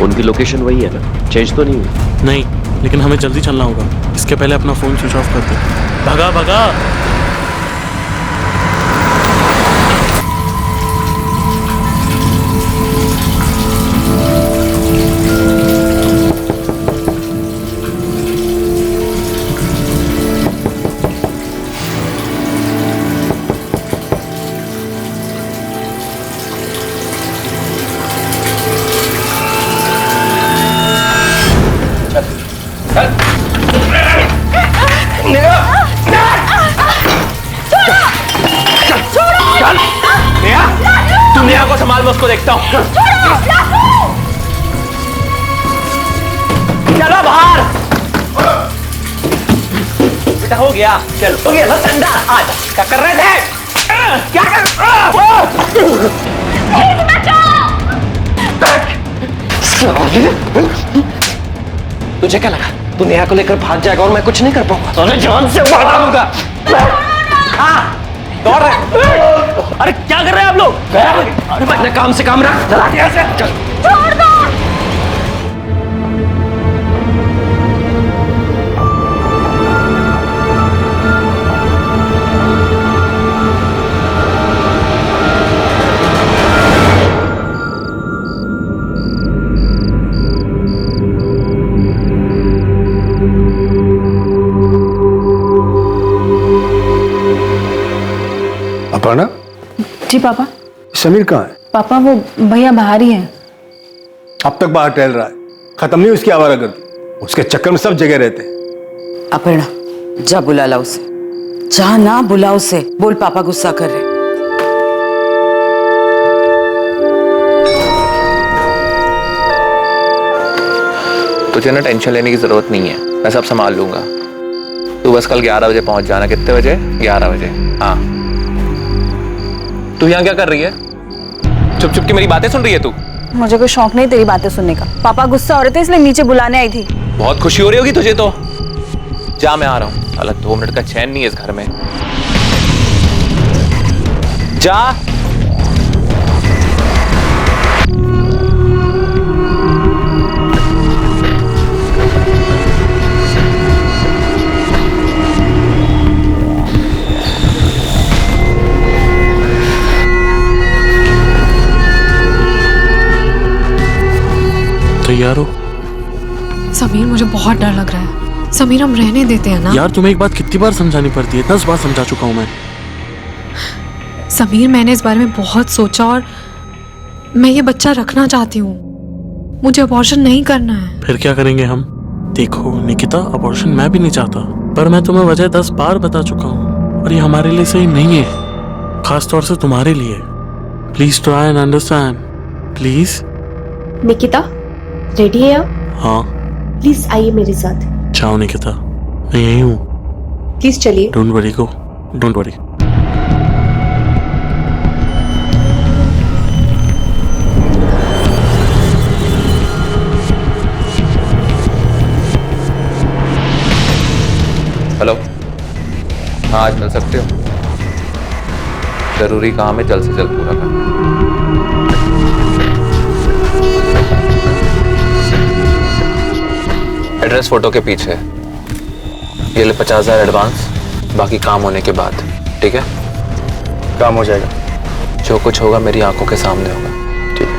Phone की location वही है ना, चेंज तो नहीं हुई? नहीं, लेकिन हमें जल्दी चलना होगा। इसके पहले अपना फोन स्विच ऑफ कर दे। भगा भगा। को संभाल, मैं उसको देखता हूँ। चलो बाहर। बेटा हो गया, चलो हो गया। ठंडा आज क्या कर रहे थे? क्या कर तुझे क्या लगा तू नेहा को लेकर भाग जाएगा और मैं कुछ नहीं कर पाऊंगा? तो जान से मार डालूंगा। दौड़ रहे। अरे क्या कर रहे हैं आप लोग? अरे अपने काम से काम रख, चला दिया से। चल छोड़ दो। अपर्णा? जी पापा। समीर कहाँ है? पापा वो भैया बाहर ही हैं। अब तक बाहर टहल रहा है, खत्म नहीं उसकी आवारागर्दी। उसके चक्कर में सब जगह रहते हैं। अपर्णा जा बुला ला उसे, जा ना बुला उसे, बोल पापा गुस्सा कर रहे। तुझे ना टेंशन लेने की जरूरत नहीं है, मैं सब संभाल लूंगा। तू बस कल 11 बजे पहुंच जाना। कितने बजे? 11 बजे। हाँ। तू यहाँ क्या कर रही है? चुप चुप की मेरी बातें सुन रही है तू? मुझे कोई शौक नहीं तेरी बातें सुनने का। पापा गुस्सा हो रहे थे इसलिए नीचे बुलाने आई थी। बहुत खुशी हो रही होगी तुझे तो। जा मैं आ रहा हूँ। साला 2 मिनट का चैन नहीं है इस घर में। जा। तैयार हो? समीर मुझे बहुत डर लग रहा है। समीर हम रहने देते हैं ना? यार तुम्हें एक बात कितनी बार समझानी पड़ती है? 10 बार समझा चुका हूं मैं। समीर मैंने इस बारे में बहुत सोचा और मैं ये बच्चा रखना चाहती हूँ। मुझे अबॉर्शन नहीं करना है। फिर क्या करेंगे हम? देखो निकिता, अबॉर्शन मैं भी नहीं चाहता, पर मैं तुम्हें वजह 10 बार बता चुका हूँ और ये हमारे लिए सही नहीं है, खास तौर से तुम्हारे लिए। Please try and understand, please. Nikita ready है आप? हाँ। प्लीज आइए मेरे साथ। जाओ निकिता, मैं यही हूँ। प्लीज चलिए। Don't worry go, don't worry. Hello. हाँ आज मिल सकते हो? जरूरी काम है, जल्द से जल्द पूरा कर। एड्रेस फोटो के पीछे। ये ले 50,000 एडवांस, बाकी काम होने के बाद। ठीक है? काम हो जाएगा। जो कुछ होगा मेरी आंखों के सामने होगा। ठीक है?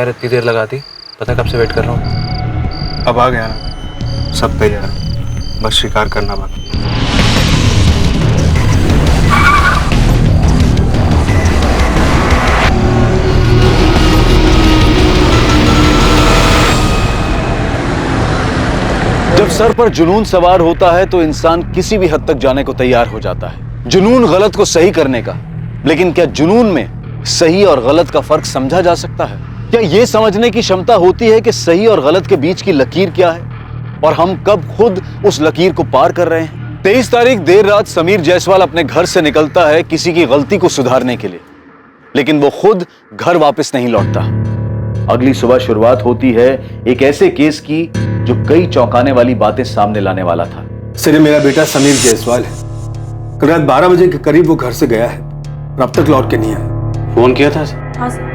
यार इतनी देर लगा दी, पता कब से वेट कर रहा हूँ। अब आ गया ना, सब तैयार है, बस शिकार करना बाकी। जब सर पर जुनून सवार होता है तो इंसान किसी भी हद तक जाने को तैयार हो जाता है, जुनून गलत को सही करने का। लेकिन क्या जुनून में सही और गलत का फर्क समझा जा सकता है? क्या यह समझने की क्षमता होती है कि सही और गलत के बीच की लकीर क्या है और हम कब खुद उस लकीर को पार कर रहे हैं? 23 तारीख देर रात समीर जायसवाल अपने घर से निकलता है किसी की गलती को सुधारने के लिए, लेकिन वो खुद घर वापस नहीं लौटता। अगली सुबह शुरुआत होती है एक ऐसे केस की जो कई चौंकाने वाली बातें सामने लाने वाला था। सर, ये मेरा बेटा समीर जायसवाल है। कल रात 12 बजे के करीब वो घर से गया है और अब तक लौट के नहीं आया। फोन किया था? हाँ सर,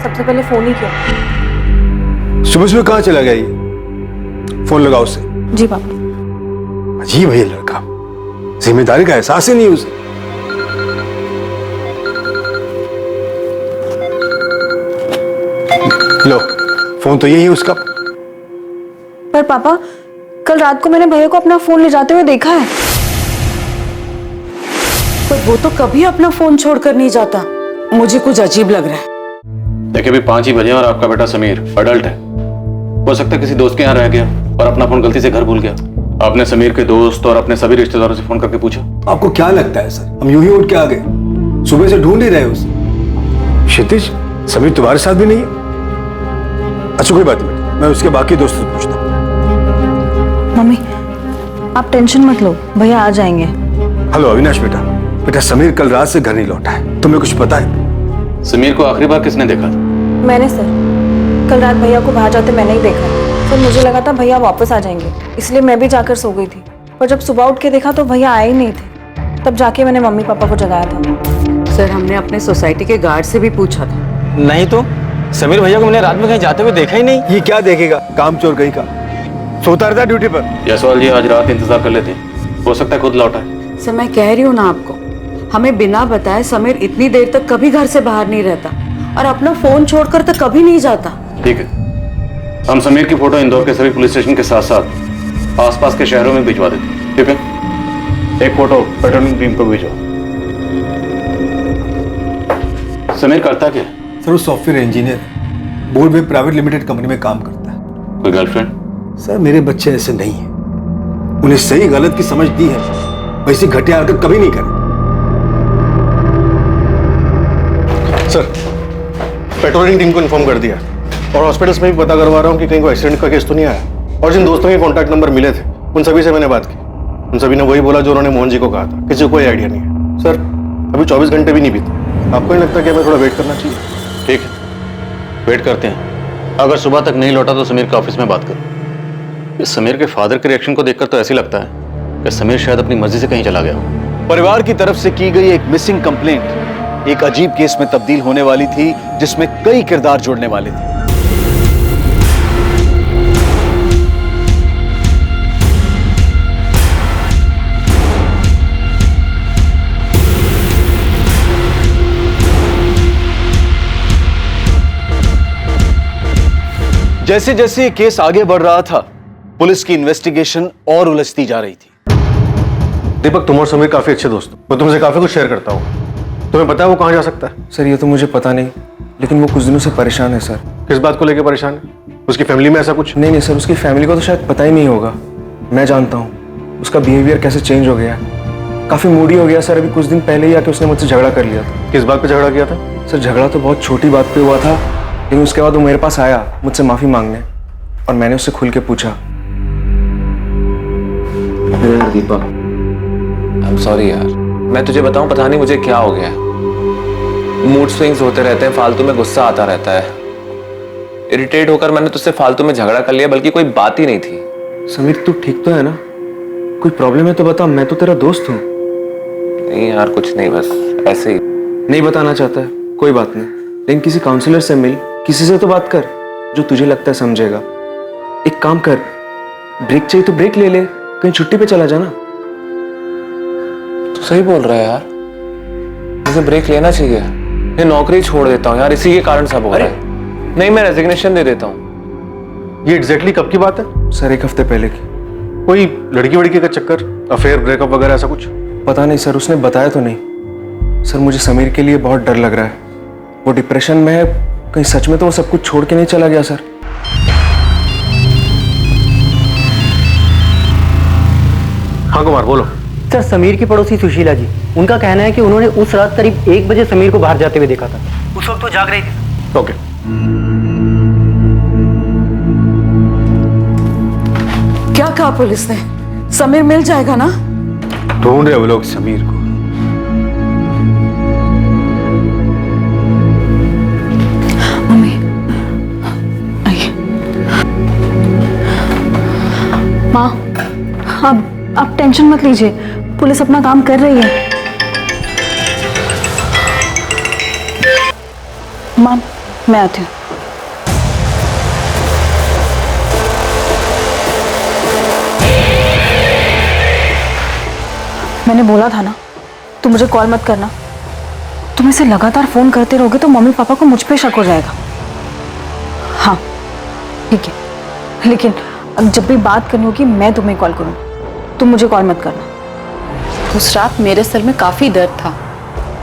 सबसे पहले फोन ही किया। सुबह सुबह कहाँ चला गया ये? फोन लगाओ उसे। जी पापा। अजीब है ये लड़का, जिम्मेदारी का एहसास ही नहीं उसे। लो, फोन तो यही है उसका। पर पापा, कल रात को मैंने भैया को अपना फोन ले जाते हुए देखा है। पर वो तो कभी अपना फोन छोड़कर नहीं जाता, मुझे कुछ अजीब लग रहा है। देखिए अभी 5 ही बजे और आपका बेटा समीर अडल्ट है, हो सकता है किसी दोस्त के यहाँ रह गया और अपना फोन गलती से घर भूल गया। आपने समीर के दोस्त और अपने सभी रिश्तेदारों से फोन करके पूछा? आपको क्या लगता है सर, हम यूं ही उठ के आ गए? सुबह से ढूंढ ही रहे उसे। क्षितिज, समीर तुम्हारे साथ भी नहीं है? अच्छा कोई बात नहीं बेटा, मैं उसके बाकी दोस्तों से पूछता हूँ। मम्मी, आप टेंशन मत लो, भैया आ जाएंगे। हेलो अविनाश बेटा, बेटा समीर कल रात से घर नहीं लौटा है, तुम्हें कुछ पता है? समीर को आखिरी बार किसने देखा था? मैंने सर, कल रात भैया को बाहर जाते मैंने ही देखा। सर मुझे लगा था भैया वापस आ जाएंगे, इसलिए मैं भी जाकर सो गई थी। पर जब सुबह उठ के देखा तो भैया आए ही नहीं थे। तब जाके मैंने मम्मी पापा को जगाया था। सर हमने अपने सोसाइटी के गार्ड से भी पूछा था। नहीं तो समीर भैया को मैंने रात में कहीं जाते हुए देखा ही नहीं। ये क्या देखेगा, काम चोर कहीं का। सोता रहता ड्यूटी पर। जायसवाल जी आज रात इंतजार कर लेते, हो सकता है खुद लौटा है। सर मैं कह रही हूँ ना आपको, हमें बिना बताए समीर इतनी देर तक कभी घर से बाहर नहीं रहता और अपना फोन छोड़कर तो कभी नहीं जाता। ठीक है, हम समीर की फोटो इंदौर के सभी पुलिस स्टेशन के साथ साथ आसपास के शहरों में भिजवा देते हैं। ठीक है, एक फोटो पेट्रोलिंग टीम को भेजो। समीर करता क्या है? सर वो सॉफ्टवेयर इंजीनियर है, बोर्ड में प्राइवेट लिमिटेड कंपनी में काम करता है। कोई गर्लफ्रेंड? सर मेरे बच्चे ऐसे नहीं है, उन्हें सही गलत की समझ दी है, वैसी घटिया हरकत कभी नहीं करें। सर पेट्रोलिंग टीम को इन्फॉर्म कर दिया और हॉस्पिटल्स में भी पता करवा रहा हूँ कि कहीं कोई एक्सीडेंट का केस तो नहीं आया। और जिन दोस्तों के कॉन्टैक्ट नंबर मिले थे उन सभी से मैंने बात की, उन सभी ने वही बोला जो उन्होंने मोहन जी को कहा था। किसी को कोई आइडिया नहीं है। सर अभी 24 घंटे भी नहीं बीते, आपको नहीं लगता कि हमें थोड़ा वेट करना चाहिए? ठीक है, वेट करते हैं। अगर सुबह तक नहीं लौटा तो समीर के ऑफिस में बात करो। समीर के फादर के रिएक्शन को देखकर तो ऐसे लगता है कि समीर शायद अपनी मर्जी से कहीं चला गया हो। परिवार की तरफ से की गई एक मिसिंग कंप्लेंट एक अजीब केस में तब्दील होने वाली थी, जिसमें कई किरदार जुड़ने वाले थे। जैसे जैसे ये केस आगे बढ़ रहा था, पुलिस की इन्वेस्टिगेशन और उलझती जा रही थी। दीपक, तुम और समीर काफी अच्छे दोस्त हो, मैं तुमसे काफी कुछ शेयर करता हूँ। तुम्हें पता है वो कहाँ जा सकता है? सर ये तो मुझे पता नहीं, लेकिन वो कुछ दिनों से परेशान है। सर किस बात को लेकर परेशान है? उसकी फैमिली में ऐसा कुछ? नहीं सर, उसकी फैमिली को तो शायद पता ही नहीं होगा। मैं जानता हूँ उसका बिहेवियर कैसे चेंज हो गया है, काफी मूडी हो गया। सर अभी कुछ दिन पहले ही आके उसने मुझसे झगड़ा कर लिया था। किस बात पे झगड़ा किया था? सर झगड़ा तो बहुत छोटी बात पे हुआ था, लेकिन उसके बाद वो मेरे पास आया मुझसे माफी मांगने, और मैंने उससे खुल के पूछा। दीपक आई एम सॉरी यार, मैं तुझे बताऊं पता नहीं मुझे क्या हो गया। मूड स्विंग्स होते रहते हैं, फालतू में गुस्सा आता रहता है। इरिटेट होकर मैंने तुझसे फालतू में झगड़ा कर लिया, बल्कि कोई बात ही नहीं थी। समीर तू ठीक तो है ना? कोई प्रॉब्लम है तो बता, मैं तो तेरा दोस्त हूँ। नहीं यार कुछ नहीं, बस ऐसे ही। नहीं बताना चाहता है, कोई बात नहीं, लेकिन किसी काउंसलर से मिल, किसी से तो बात कर जो तुझे लगता है समझेगा। एक काम कर, ब्रेक चाहिए तो ब्रेक ले ले, कहीं छुट्टी पे चला जाना। तू सही बोल रहा है यार, मुझे ब्रेक लेना चाहिए। ये नौकरी छोड़ देता हूँ यार, इसी के कारण सब हो रहा है। नहीं, मैं रेजिग्नेशन दे देता हूँ। ये एग्जैक्टली कब की बात है? सर 1 हफ्ते पहले की। कोई लड़की वड़की का चक्कर, अफेयर, ब्रेकअप वगैरह ऐसा कुछ? पता नहीं सर, उसने बताया तो नहीं। सर मुझे समीर के लिए बहुत डर लग रहा है। वो डिप्रेशन में है, कहीं सच में तो वो सब कुछ छोड़ के नहीं चला गया सर। हाँ कुमार बोलो। सर समीर की पड़ोसी सुशीला जी, उनका कहना है कि उन्होंने उस रात करीब 1 बजे समीर को बाहर जाते हुए देखा था। उस वक्त तो जाग रही थी। ओके। क्या कहा पुलिस ने? समीर मिल जाएगा ना? ढूंढ रहे वो लोग समीर को। मम्मी आइए। माँ, आप टेंशन मत लीजिए, पुलिस अपना काम कर रही है। माँ मैं आती हूँ। मैंने बोला था ना, तुम मुझे कॉल मत करना। तुम इसे लगातार फोन करते रहोगे तो मम्मी पापा को मुझ पे शक हो जाएगा। हाँ ठीक है, लेकिन जब भी बात करनी होगी मैं तुम्हें कॉल करूँ, तुम मुझे कॉल मत करना। उस रात मेरे सर में काफी दर्द था,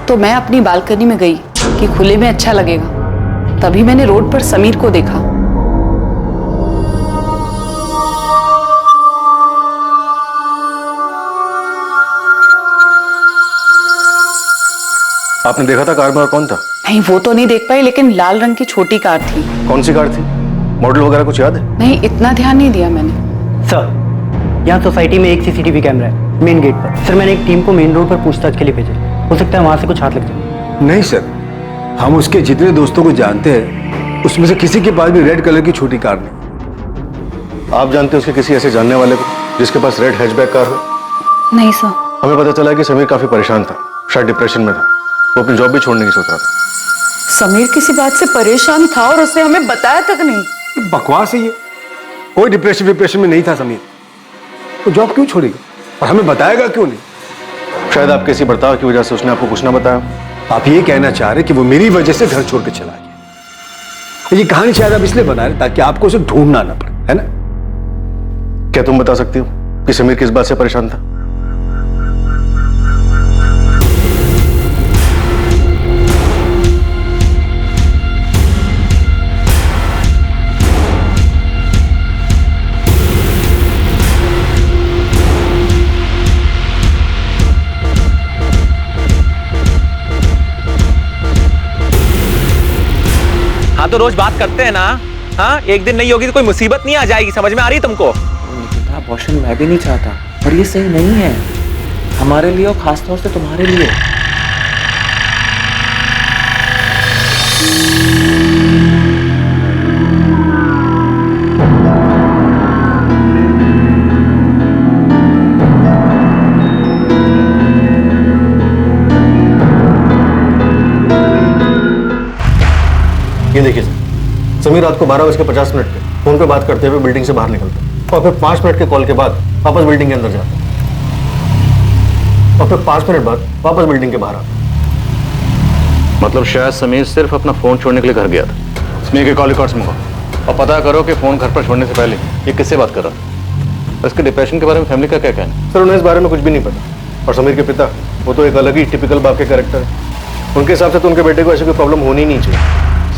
तो मैं अपनी बालकनी में गई कि खुले में अच्छा लगेगा। तभी मैंने रोड पर समीर को देखा। आपने देखा था कार में और कौन था? नहीं वो तो नहीं देख पाई, लेकिन लाल रंग की छोटी कार थी। कौन सी कार थी? मॉडल वगैरह कुछ याद है? नहीं, इतना ध्यान नहीं दिया मैंने। सर यहाँ सोसाइटी में एक सीसीटीवी कैमरा है मेन गेट पर। सर मैंने एक टीम को मेन रोड पर पूछताछ के लिए भेजा, हो सकता है वहां से कुछ हाथ लग जाए। नहीं सर, हम उसके जितने दोस्तों को जानते हैं उसमें से किसी के पास भी रेड कलर की छोटी कार नहीं। आप जानते हैं उसके किसी ऐसे जानने वाले को जिसके पास रेड हैचबैक कार हो? नहीं सर। हमें पता चला कि समीर काफी परेशान था, शायद डिप्रेशन में था। वो अपनी जॉब भी छोड़ने की सोच रहा था। समीर किसी बात से परेशान था और उसने हमें बताया तक नहीं। बकवास है ये, कोई डिप्रेशन में नहीं था समीर। तो जॉब क्यों छोड़ेगा और हमें बताएगा क्यों नहीं? शायद आपके इसी बर्ताव की वजह से उसने आपको कुछ ना बताया। आप ये कहना चाह रहे कि वो मेरी वजह से घर छोड़ के चला गया। ये कहानी शायद आप इसलिए बना रहे ताकि आपको उसे ढूंढना ना पड़े, है ना? क्या तुम बता सकती हो कि समीर किस बात से परेशान था? हाँ तो रोज बात करते हैं ना। हाँ, एक दिन नहीं होगी तो कोई मुसीबत नहीं आ जाएगी, समझ में आ रही तुमको? निकिता, अबॉर्शन मैं भी नहीं चाहता, पर ये सही नहीं है हमारे लिए और खासतौर से तुम्हारे लिए। ये देखिए सर, समीर रात को 12:50 पे फोन पे बात करते हुए बिल्डिंग से बाहर निकलता है और फिर 5 मिनट के कॉल के बाद वापस बिल्डिंग के अंदर जाता है और फिर 5 मिनट बाद वापस बिल्डिंग के बाहर आता है। मतलब शायद समीर सिर्फ अपना फोन छोड़ने के लिए घर गया था। समीर के कॉल रिकॉर्ड्स मंगाओ और पता करो कि फोन घर पर छोड़ने से पहले ये किससे बात कर रहा था। इसके डिप्रेशन के बारे में फैमिली का क्या कहना है? सर उन्हें इस बारे में कुछ भी नहीं पता। और समीर के पिता, वो तो एक अलग ही टिपिकल बाप के कैरेक्टर है। उनके हिसाब से तो उनके बेटे को ऐसी कोई प्रॉब्लम होनी नहीं चाहिए।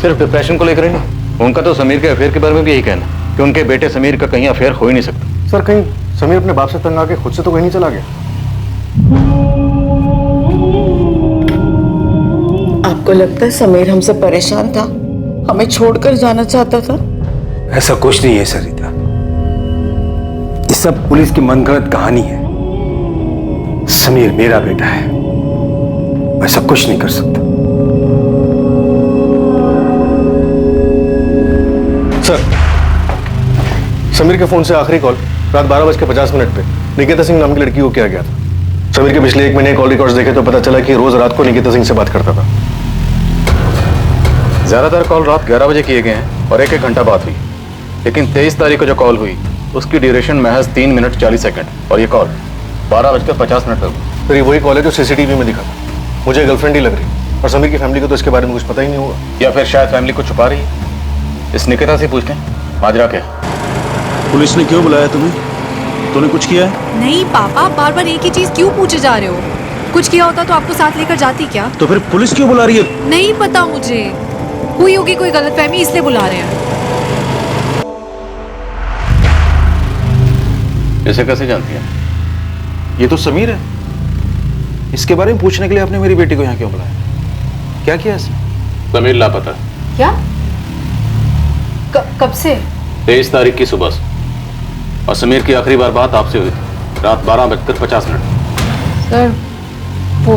सिर्फ डिप्रेशन को लेकर ही नहीं, उनका तो समीर के अफेयर के बारे में भी यही कहना है कि उनके बेटे समीर का कहीं अफेयर हो ही नहीं सकता। सर कहीं समीर अपने बाप से तंग आके खुद से तो कहीं नहीं चला गया? आपको लगता है समीर हमसे परेशान था, हमें छोड़कर जाना चाहता था? ऐसा कुछ नहीं है सरिता, ये सब पुलिस की मनगढ़ंत कहानी है। समीर मेरा बेटा है, ऐसा कुछ नहीं कर सकता। सर, समीर के फोन से आखिरी कॉल रात 12:50 पे निकिता सिंह नाम की लड़की को किया गया था। समीर के पिछले 1 महीने कॉल रिकॉर्ड्स देखे तो पता चला कि रोज रात को निकिता सिंह से बात करता था। ज्यादातर कॉल रात 11 बजे किए गए हैं और 1-1 घंटा बात हुई, लेकिन 23 तारीख को जो कॉल हुई उसकी ड्यूरेशन महज 3 मिनट 40 सेकंड और ये कॉल 12:50 पर हुई। फिर ये वही कॉल है जो सीसीटीवी में दिखा था। मुझे गर्लफ्रेंड ही लग रही और समीर की फैमिली को तो इसके बारे में कुछ पता ही नहीं होगा। या फिर शायद फैमिली को छुपा रही है। इस निकिता से पूछ लें माजरा क्या है। पुलिस ने क्यों बुलाया तुम्हें? तूने कुछ किया है? नहीं पापा, बार बार एक ही चीज क्यों पूछे जा रहे हो? कुछ किया होता तो आपको साथ लेकर जाती क्या? तो फिर पुलिस क्यों बुला रही है? नहीं पता मुझे, हुई होगी कोई गलतफहमी इसलिए बुला रहे हैं। इसे कैसे जानती है? ये तो समीर है। इसके बारे में पूछने के लिए आपने मेरी बेटी को यहाँ क्यों बुलाया? क्या किया इसने? समीर लापता। क्या? कब से? 23 तारीख की सुबह से। और समीर की आखिरी बार बात आपसे हुई थी रात 12:50। सर वो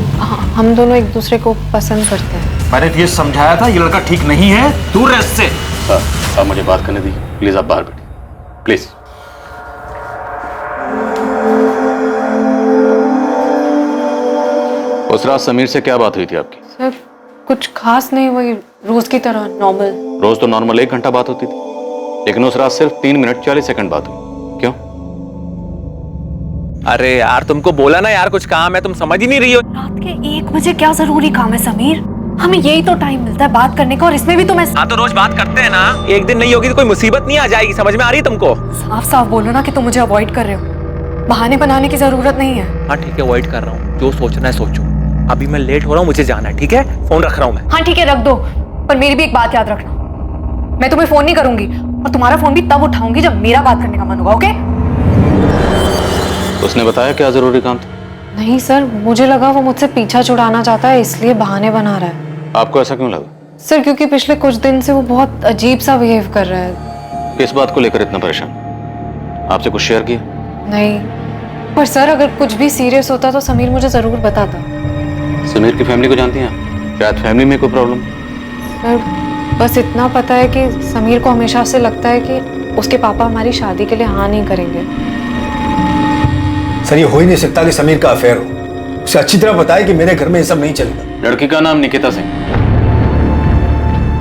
हम दोनों एक दूसरे को पसंद करते हैं। मैंने ये समझाया था ये लड़का ठीक नहीं है, दूर रह इससे। अब मुझे बात करने दीजिए प्लीज। आप बाहर बैठिए प्लीज। उस रात समीर से क्या बात हुई थी आपकी? सर कुछ खास नहीं, वही रोज की तरह नॉर्मल। रोज तो नॉर्मल 1 घंटा बात होती थी, लेकिन उस रात सिर्फ 3 मिनट 40 सेकंड बात हुई। क्यों? अरे यार तुमको बोला ना यार कुछ काम है, तुम समझ ही नहीं रही हो। रात के 1 बजे क्या जरूरी काम है समीर? हमें यही तो टाइम मिलता है बात करने का, और इसमें भी तुम हाँ तो रोज बात करते हैं ना, एक दिन नहीं होगी तो कोई मुसीबत नहीं आ जाएगी। समझ में आ रही है तुमको? साफ साफ बोलो ना कि तुम मुझे अवॉइड कर रहे हो, बहाने बनाने की जरूरत नहीं है। हाँ ठीक है, अवॉइड कर रहा हूँ, जो सोचना है सोचो। अभी मैं लेट हो रहा हूँ, मुझे जाना है, ठीक है? फोन रख रहा हूँ मैं। हाँ ठीक है रख दो, पर मेरी भी एक बात याद रखना, मैं तुम्हें फोन नहीं करूंगी और तुम्हारा फोन भी तब उठाऊंगी जब मेरा बात करने का मन होगा। ओके? उसने बताया क्या जरूरी काम था? नहीं सर, मुझे लगा वो मुझसे पीछा छुड़ाना चाहता है इसलिए बहाने बना रहा है। आपको ऐसा क्यों लगा? सर क्योंकि पिछले कुछ दिन से वो बहुत अजीब सा बिहेव कर रहा है। किस बात को लेकर इतना परेशान? आपसे कुछ शेयर किया? नहीं, पर सर अगर कुछ भी सीरियस होता तो समीर मुझे जरूर बताता। समीर की फैमिली को जानती हैं आप? शायद फैमिली में कोई प्रॉब्लम? सर बस इतना पता है कि समीर को हमेशा से लगता है कि उसके पापा हमारी शादी के लिए हाँ नहीं करेंगे। सर ये हो ही नहीं सकता कि समीर का अफेयर हो। उसे अच्छी तरह पता है कि मेरे घर में ये सब नहीं चलेगा। लड़की का नाम निकिता सिंह।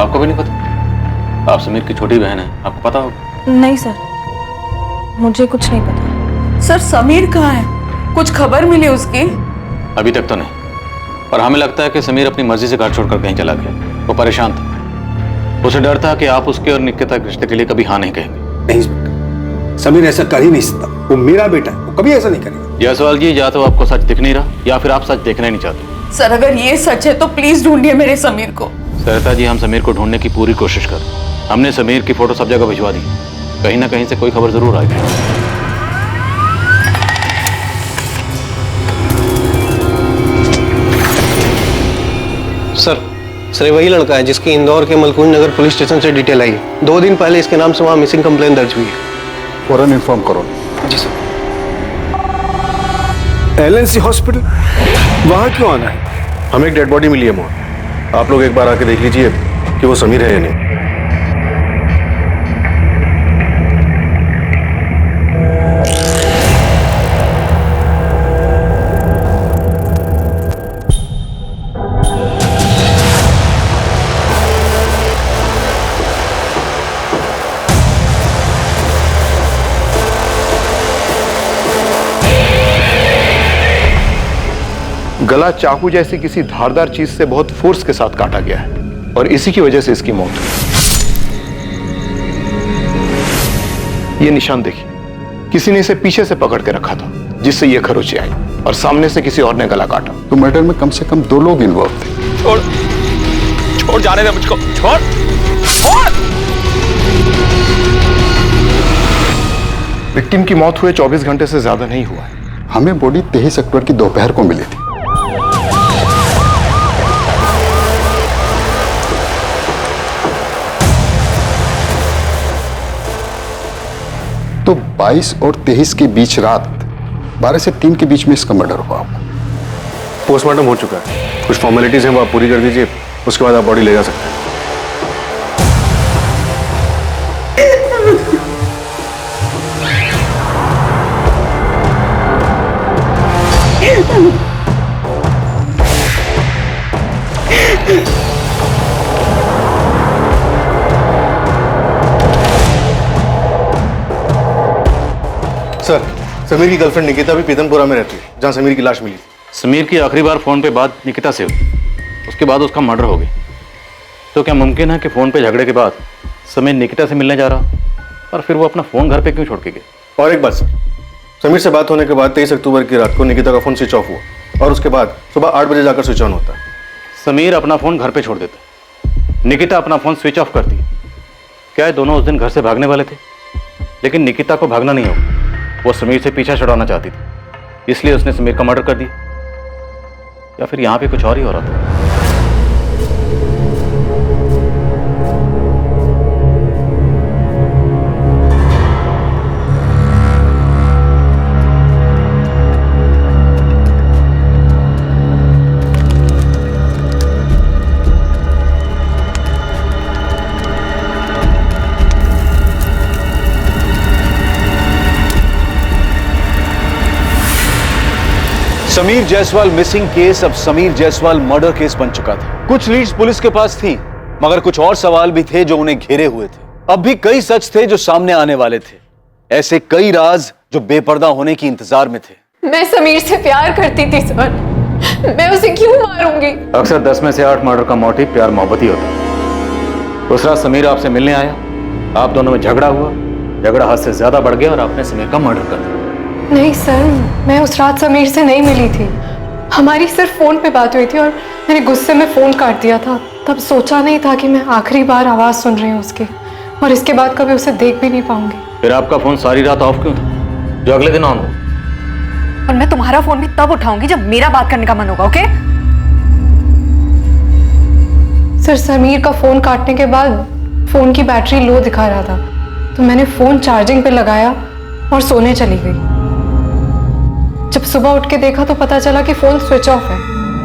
आपको भी नहीं पता? आप समीर की छोटी बहन है, आपको पता होगा। नहीं सर, मुझे कुछ नहीं पता। सर समीर कहाँ है? कुछ खबर मिली उसकी? अभी तक तो नहीं, पर हमें लगता है कि समीर अपनी मर्जी से घर छोड़कर कहीं चला गया। वो परेशान था, उसे डर था कि आप उसके और निकिता के रिश्ते के लिए कभी हाँ नहीं कहेंगे। नहीं इंस्पेक्टर, समीर ऐसा कर ही नहीं सकता। वो मेरा बेटा है, वो कभी ऐसा नहीं करेगा। जायसवाल जी, या तो आपको सच दिख नहीं रहा या फिर आप सच देखना ही नहीं चाहते। सर अगर ये सच है तो प्लीज ढूंढिए मेरे समीर को। सरिता जी, हम समीर को ढूंढने की पूरी कोशिश कर रहे हैं। हमने समीर की फोटो सब जगह भिजवा दी, कहीं ना कहीं से कोई खबर जरूर आएगी। सर वही लड़का है जिसकी इंदौर के मलकुंज नगर पुलिस स्टेशन से डिटेल आई है। 2 दिन पहले इसके नाम से वहाँ मिसिंग कंप्लेन दर्ज हुई है। फौरन इन्फॉर्म करो। जी सर। LNC हॉस्पिटल, वहाँ क्यों आना है? हमें एक डेड बॉडी मिली है वहाँ, आप लोग एक बार आके देख लीजिए कि वो समीर है या नहीं। गला चाकू जैसी किसी धारदार चीज से बहुत फोर्स के साथ काटा गया है और इसी की वजह से इसकी मौत हुई। ये निशान देखिए, किसी ने इसे पीछे से पकड़ के रखा था जिससे ये खरोंची आई और सामने से किसी और ने गला काटा। तो मर्डर में कम से कम 2 लोग इन्वॉल्व थे। छोड़ जाने दे मुझको, छोड़ छोड़। विक्टिम की मौत हुए 24 घंटे से ज्यादा नहीं हुआ है। हमें बॉडी 23 अक्टूबर की दोपहर को मिली थी। तो 22 और 23 के बीच रात 12 से 3 के बीच में इसका मर्डर हुआ। पोस्टमार्टम हो चुका है, कुछ फॉर्मेलिटीज हैं वो आप पूरी कर दीजिए, उसके बाद आप बॉडी ले जा सकते हैं। सर, समीर की गर्लफ्रेंड निकिता भी पीतनपुरा में रहती है जहां समीर की लाश मिली। समीर की आखिरी बार फोन पे बात निकिता से हुई, उसके बाद उसका मर्डर हो गया। तो क्या मुमकिन है कि फोन पे झगड़े के बाद समीर निकिता से मिलने जा रहा और फिर वो अपना फोन घर पे क्यों छोड़ के गए? और एक बात सर, समीर से बात होने के बाद 23 अक्टूबर की रात को निकिता का फोन स्विच ऑफ हुआ और उसके बाद सुबह 8 बजे जाकर स्विच ऑन होता है। समीर अपना फोन घर पे छोड़ देता, निकिता अपना फोन स्विच ऑफ करती। क्या है दोनों उस दिन घर से भागने वाले थे, लेकिन निकिता को भागना नहीं होगा, वो समीर से पीछा छुड़ाना चाहती थी, इसलिए उसने समीर का मर्डर कर दिया। या फिर यहां पे कुछ और ही हो रहा था। समीर जायसवाल मिसिंग केस अब समीर जायसवाल मर्डर केस बन चुका था। कुछ लीड्स पुलिस के पास थी, मगर कुछ और सवाल भी थे जो उन्हें घेरे हुए थे। अब भी कई सच थे जो सामने आने वाले थे, ऐसे कई राज जो बेपर्दा होने की इंतजार में थे। मैं समीर से प्यार करती थी सर, मैं उसे क्यों मारूंगी? अक्सर 10 में से 8 मर्डर का मोटिव प्यार मोहब्बत ही होता है। उस रात समीर आपसे मिलने आया, आप दोनों में झगड़ा हुआ, झगड़ा हद से ज्यादा बढ़ गया और आपने समीर का मर्डर कर दिया। नहीं सर, मैं उस रात समीर से नहीं मिली थी, हमारी सिर्फ फोन पे बात हुई थी और मैंने गुस्से में फोन काट दिया था। तब सोचा नहीं था कि मैं आखिरी बार आवाज सुन रही हूँ उसकी, और इसके बाद कभी उसे देख भी नहीं पाऊंगी। फिर आपका फोन सारी रात ऑफ क्यों था जो अगले दिन ऑन हो? और मैं तुम्हारा फोन भी तब उठाऊंगी जब मेरा बात करने का मन होगा, ओके? सर समीर का फोन काटने के बाद फोन की बैटरी लो दिखा रहा था, तो मैंने फोन चार्जिंग पे लगाया और सोने चली गई। जब सुबह उठ के देखा तो पता चला कि फोन स्विच ऑफ है।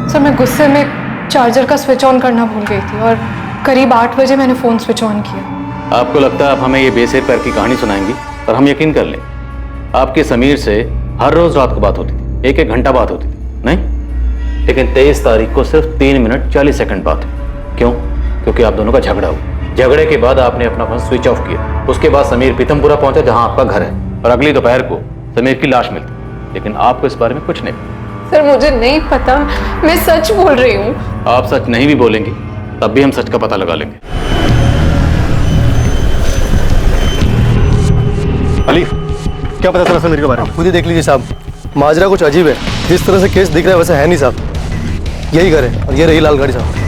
सर मैं गुस्से में चार्जर का स्विच ऑन करना भूल गई थी और करीब 8 बजे मैंने फोन स्विच ऑन किया। आपको लगता है आप हमें ये बेसिर पैर की कहानी सुनाएंगी, पर हम यकीन कर लें, आपके समीर से हर रोज रात को बात होती थी, 1-1 घंटा बात होती थी, नहीं? लेकिन 23 तारीख को सिर्फ 3 मिनट 40 सेकंड बात हुई। क्यों? क्योंकि आप दोनों का झगड़ा हुआ। झगड़े के बाद आपने अपना फोन स्विच ऑफ किया। उसके बाद समीर पीतमपुरा पहुंचा जहां आपका घर है, और अगली दोपहर को समीर की लाश मिलती, लेकिन आपको इस बारे में कुछ नहीं पता। सर मुझे नहीं पता, मैं सच बोल रही हूँ। आप सच नहीं भी बोलेंगी तब भी हम सच का पता लगा लेंगे। अली, क्या पता चला समीर के बारे में? खुद ही देख लीजिए साहब, माजरा कुछ अजीब है। जिस तरह से केस दिख रहा है वैसे है नहीं साहब। यही घर है और ये रही लाल गाड़ी साहब।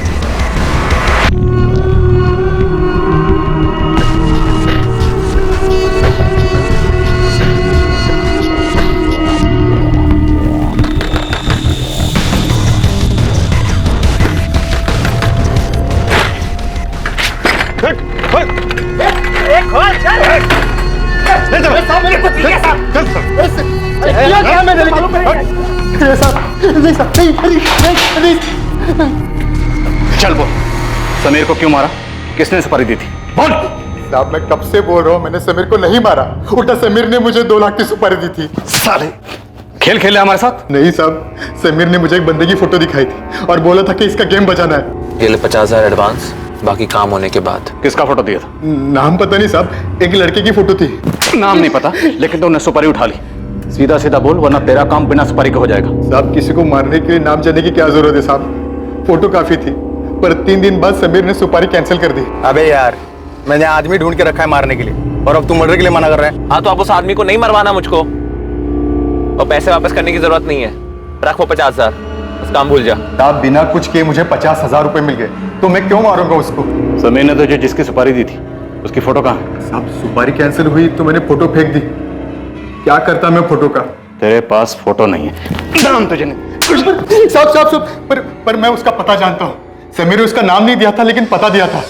चल बोल, समीर को क्यों मारा? किसने सुपारी दी थी? बोल। साहब मैं कब से बोल रहा हूँ, मैंने समीर को नहीं मारा, उल्टा समीर ने मुझे 2 लाख की सुपारी दी थी। साले खेल खेले हमारे साथ? नहीं साहब, समीर ने मुझे एक बंदे की फोटो दिखाई थी और बोला था कि इसका गेम बचाना है। ये ले 50,000 एडवांस, बाकी काम होने के बाद। किसका फोटो दिया था? नाम पता नहीं साहब, एक लड़के की फोटो थी। नाम नहीं पता, लेकिन तुमने सुपारी उठा ली। सीधा सीधा बोल, वरना तेरा काम बिना सुपारी के हो जाएगा। साहब किसी को मारने के लिए नाम जानने की क्या जरूरत है साहब, फोटो काफी थी, पर 3 दिन बाद समीर ने सुपारी कैंसिल कर दी। अबे यार, मैंने आदमी ढूंढ के रखा है मारने के लिए, और अब तुम मर्डर के लिए मना कर रहे हैं। हाँ तो अब उस आदमी को नहीं मरवाना मुझको, और पैसे वापस करने की जरूरत नहीं है। रख वो 50,000, बस काम भूल जा। साहब बिना कुछ किए मुझे 50,000 रुपए मिल गए, तो मैं क्यों मारूंगा उसको? समीर ने तुझे जिसकी सुपारी दी थी उसकी फोटो कहाँ है? साहब सुपारी कैंसिल हुई तो मैंने फोटो फेंक दी, क्या करता मैं फोटो का? तेरे पास फोटो नहीं है, नाम तुझे नहीं। साहब पर मैं उसका पता जानता हूँ। समीर ने उसका नाम नहीं दिया था लेकिन पता दिया था।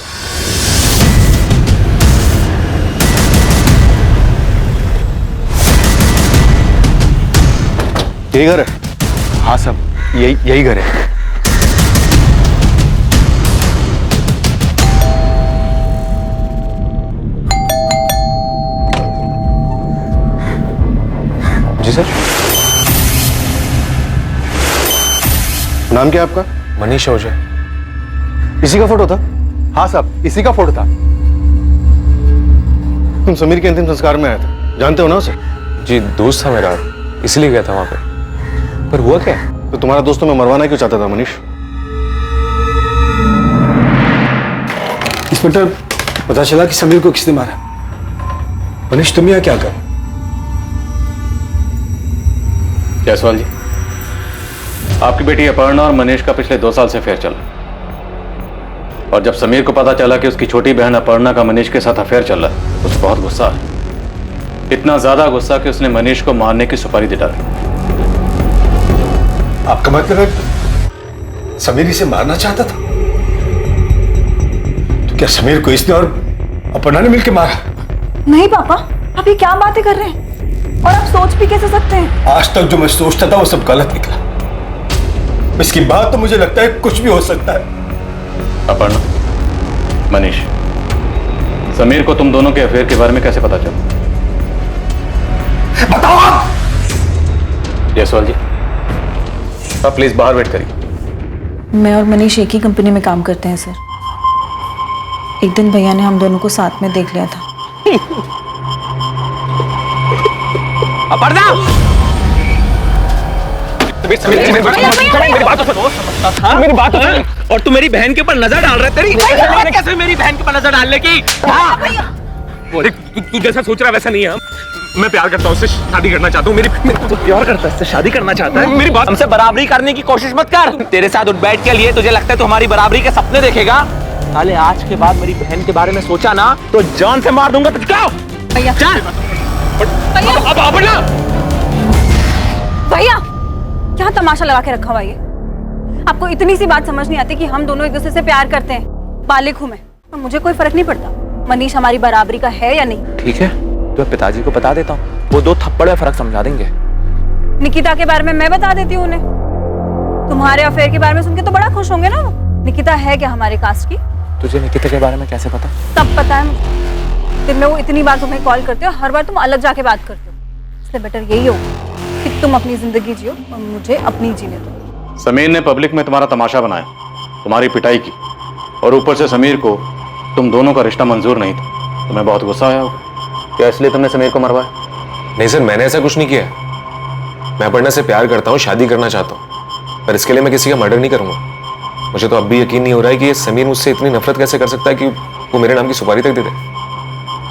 यही घर है? हाँ साहब, यही घर है। जी सर। नाम क्या है आपका? मनीष ओझा। इसी का फोटो था? हाँ साहब, इसी का फोटो था। तुम समीर के अंतिम संस्कार में आया था, जानते हो ना उसे? जी दोस्त था मेरा, इसलिए गया था वहां पे। पर हुआ क्या? तो तुम्हारा दोस्त तुम्हें मरवाना क्यों चाहता था मनीष? इंस्पेक्टर, पता चला कि समीर को किसने मारा। मनीष तुम यहाँ क्या कर? जायसवाल जी, आपकी बेटी अपर्णा और मनीष का पिछले 2 साल से अफेयर चल रहा है। और जब समीर को पता चला कि उसकी छोटी बहन अपर्णा का मनीष के साथ अफेयर चल रहा है, उसे बहुत गुस्सा है। इतना ज्यादा गुस्सा कि उसने मनीष को मारने की सुपारी दे डाली। आपका मतलब है समीर इसे मारना चाहता था? तो क्या समीर को इसने और अपर्णा ने मिलकर मारा? नहीं पापा, आप ये क्या बातें कर रहे हैं? और आप सोच भी कैसे सकते हैं? आज तक जो मैं सोचता था वो सब गलत निकला। इसके बाद तो मुझे लगता है कुछ भी हो सकता है। अपर्णा, मनीष, समीर को तुम दोनों के अफेयर के बारे में कैसे पता चला? बताओ आप! जायसवाल जी, आप प्लीज बाहर वेट करिए। मैं और मनीष एक ही कंपनी में काम करते हैं सर। एक दिन भैया ने हम दोनों को साथ में देख लिया था। अपर्णा! मेरी बात तो सुनो। मेरी बात तो सुनो। और तू मेरी बहन के ऊपर नजर डाल रहा है। तेरी कैसे मेरी बहन के ऊपर नजर डालने की? तू जैसा सोच रहा है वैसा नहीं है। मैं प्यार करता हूँ, उससे शादी करना चाहता हूँ। मेरी तू प्यार करता है, उससे शादी करना चाहता है? मेरी बात हमसे बराबरी करने की कोशिश मत कर। तेरे साथ उठ बैठ के लिए तुझे लगता है तू हमारी बराबरी के सपने देखेगा? साले आज के बाद मेरी बहन के बारे में सोचा ना तो जान से मार दूंगा। तुझे भैया भैया क्या तमाशा लगा के रखा हुआ ये? आपको इतनी सी बात समझ नहीं आती कि हम दोनों एक दूसरे से प्यार करते हैं। बालिक हूं मैं और मुझे कोई फर्क नहीं पड़ता मनीष हमारी बराबरी का है या नहीं। ठीक है, तो पिताजी को बता देता हूँ, वो 2 थप्पड़ में फर्क समझा देंगे। निकिता के बारे में मैं बता देती हूँ उन्हें। तुम्हारे अफेयर के बारे में सुन के तो बड़ा खुश होंगे ना वो। निकिता है क्या हमारे कास्ट की? तुझे निकिता के बारे में कैसे पता? सब पता है मुझे। दिन में वो इतनी बार तुम्हें कॉल करते हो, हर बार तुम अलग जाके बात करते हो। इसलिए बेटर यही हो कि तुम अपनी जिंदगी जियो और मुझे अपनी जीने दो। समीर ने पब्लिक में तुम्हारा तमाशा बनाया, तुम्हारी पिटाई की, और ऊपर से समीर को तुम दोनों का रिश्ता मंजूर नहीं था। तुम्हें बहुत गुस्सा आया होगा। क्या इसलिए तुमने समीर को मरवाया? नहीं सर, मैंने ऐसा कुछ नहीं किया। मैं अपर्णा से प्यार करता हूँ, शादी करना चाहता हूँ, पर इसके लिए मैं किसी का मर्डर नहीं करूंगा। मुझे तो अब भी यकीन नहीं हो रहा है कि ये समीर मुझसे इतनी नफरत कैसे कर सकता है कि वो मेरे नाम की सुपारी तक दे दे।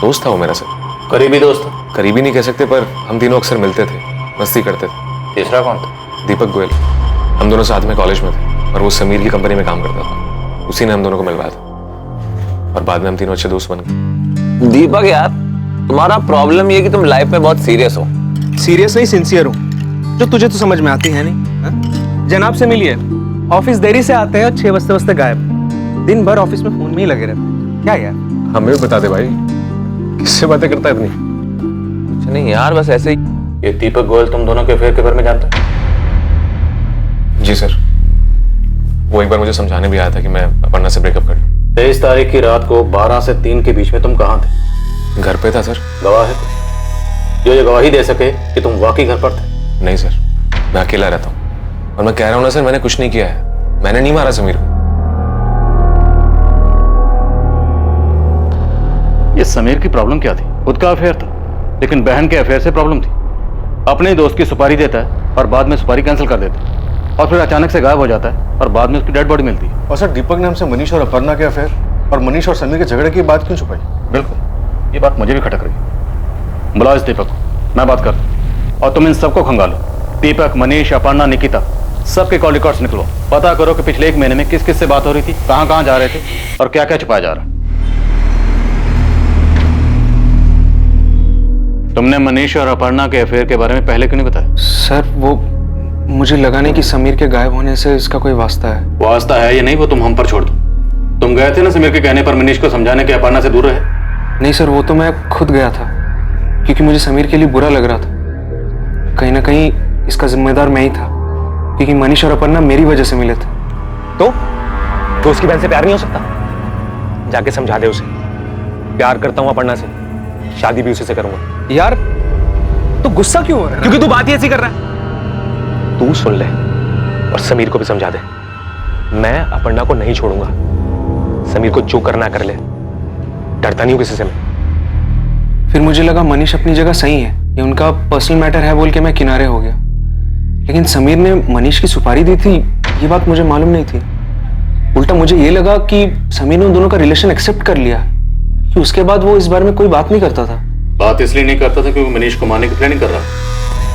दोस्त था वो मेरा सर। करीबी दोस्त था? करीबी नहीं कह सकते, पर हम तीनों अक्सर मिलते थे, मस्ती करते थे। तीसरा कौन था? दीपक गोयल। हम दोनों साथ में कॉलेज में थे और वो समीर की कंपनी में काम करता था। उसी ने हम दोनों को मिलवाया था और बाद में हम तीनों अच्छे दोस्त बन गए। दीपक यार, तुम्हारा प्रॉब्लम ये कि तुम लाइफ में बहुत सीरियस हो। सीरियस नहीं, सिंसियर हूँ। जो तुझे तो समझ में आती है नहीं। हा? जनाब से मिलिए, ऑफिस देरी से आते हैं, 6 बजते गायब। दिन भर ऑफिस में फोन में ही लगे रहते। क्या यार? हमें भी बता दे भाई, किससे बातें करता है इतनी? कुछ नहीं यार, बस ऐसे ही। ये दीपक गोयल तुम दोनों के अफेयर के बारे में जानता है? जी सर, वो एक बार मुझे समझाने भी आया था कि मैं अपर्णा से ब्रेकअप कर लूं। 23 तारीख की रात को 12 से 3 के बीच में तुम कहाँ थे? घर पे था सर। गवाह है जो ये गवाही दे सके कि तुम वाकई घर पर थे? नहीं सर, मैं अकेला रहता हूँ और मैं कह रहा हूँ ना सर, मैंने कुछ नहीं किया है। मैंने नहीं मारा समीर को। ये समीर की प्रॉब्लम क्या थी? खुद का अफेयर था, लेकिन बहन के अफेयर से प्रॉब्लम थी। अपने दोस्त की सुपारी देता है और बाद में सुपारी कैंसिल कर देता है, और फिर अचानक से गायब हो जाता है और बाद में उसकी डेड बॉडी मिलती है। और सर, दीपक ने हमसे मनीष और अपर्णा के अफेयर और मनीष और समीर के झगड़े की बात क्यों छुपाई? बिल्कुल, ये बात मुझे भी खटक रही। बुलाओ इस दीपक को, मैं बात करता हूँ। और तुम इन सबको खंगालो। दीपक, मनीष, अपर्णा, निकिता, सबके कॉल रिकॉर्ड्स निकलो। पता करो कि पिछले 1 महीने में किस किस से बात हो रही थी, कहाँ कहाँ जा रहे थे और क्या क्या छुपाया जा रहा है। तुमने मनीष और अपर्णा के अफेयर के बारे में पहले क्यों नहीं बताया? सर, वो मुझे लगा नहीं कि समीर के गायब होने से इसका कोई वास्ता है। वास्ता है या नहीं वो तुम हम पर छोड़ दो। तुम गए थे ना समीर के कहने पर मनीष को समझाने के अपर्णा से दूर रहे? नहीं सर, वो तो मैं खुद गया था, क्योंकि मुझे समीर के लिए बुरा लग रहा था। कहीं ना कहीं इसका जिम्मेदार मैं ही था, क्योंकि मनीष और अपर्णा मेरी वजह से मिले थे। तो उसकी बहन से प्यार नहीं हो सकता? जाके समझा दे उसे। प्यार करता हूँ अपर्णा से, शादी भी उसी से करूंगा। यार तू गुस्सा क्यों हो रहा है? क्योंकि तू बात ही ऐसी कर रहा है। तू सुन ले और समीर को भी समझा दे, मैं अपर्णा को नहीं छोड़ूंगा। समीर को जो करना कर ले, डरता नहीं हूं किसी से मैं। फिर मुझे लगा मनीष अपनी जगह सही है, ये उनका पर्सनल मैटर है बोल के मैं किनारे हो गया। लेकिन समीर ने मनीष की सुपारी दी थी, ये बात मुझे मालूम नहीं थी। उल्टा मुझे ये लगा कि समीर ने उन दोनों का रिलेशन एक्सेप्ट कर लिया, कि उसके बाद वो इस बारे में कोई बात नहीं करता था। बात इसलिए नहीं करता था क्योंकि मनीष को मारने की प्लानिंग कर रहा।